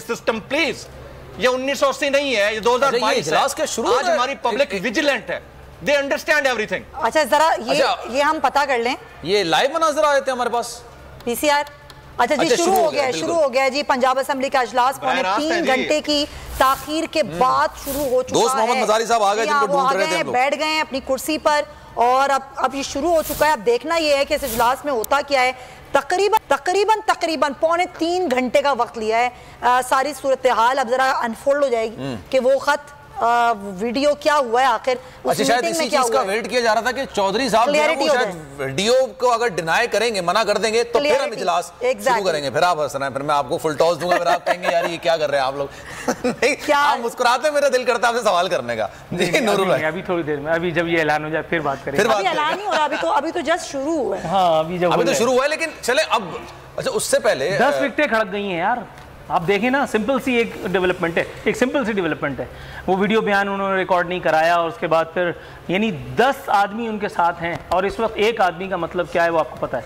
System please. یہ 1980 نہیں ہے, یہ 2022 ہے. آج ہماری پبلک ویجیلنٹ ہے, they understand everything. اچھا ذرا یہ ہم پتہ کر لیں, یہ لائیو مناظر آئے تھے ہمارے پاس پی سی آر. اچھا جی شروع ہو گیا جی. پنجاب اسمبلی کا اجلاس 3 گھنٹے کی تاخیر کے بعد شروع ہو چکا ہے. دوست محمد مزاری صاحب آ گئے جن کو ڈھونڈ رہے تھے ہم لوگ. بیٹھ گئے ہیں اپنی کرسی پر اور اب یہ شروع ہو چکا ہے. اب دیکھنا یہ ہے کہ اس اجلاس میں ہوتا کیا ہے. تقریباً 3.25 گھنٹے کا وقت لیا ہے. ساری صورتحال اب ذرا انفولڈ ہو جائے گی کہ وہ خط ویڈیو کیا ہوا ہے آخر. اچھا شاید اسی چیز کا ویٹ کیا جا رہا تھا کہ چودھری صاحب جو ہے وہ شاید ویڈیو کو اگر ڈینائی کریں گے, منع کر دیں گے تو پھر ہم اجلاس شروع کریں گے. پھر آپ ہنس رہے ہیں, پھر میں آپ کو فل ٹاس دوں گا, پھر آپ کہیں گے یار یہ کیا کر رہے ہیں آپ لوگ. آپ مسکراتے میرا دل کرتا ہے آپ سے سوال کرنے کا. جی نور بھائی ابھی تھوڑی دیر میں, ابھی جب یہ اعلان ہو جائے پھر بات کریں گے. ابھی اعلان نہیں ہو رہا, ابھی تو جسٹ شروع ہوا ہے. ہاں ابھی تو شروع ہوا ہے, لیکن چلیں اب اچھا اس سے پہلے 10 وکٹیں کھڑک گئی ہیں یار. آپ دیکھیں نا, سمپل سی ایک ڈیولپمنٹ ہے, ایک سمپل سی ڈیولپمنٹ ہے. وہ ویڈیو بیان انہوں نے ریکارڈ نہیں کرایا اور اس کے بعد پھر یعنی 10 آدمی ان کے ساتھ ہیں اور اس وقت ایک آدمی کا مطلب کیا ہے وہ آپ کو پتہ ہے.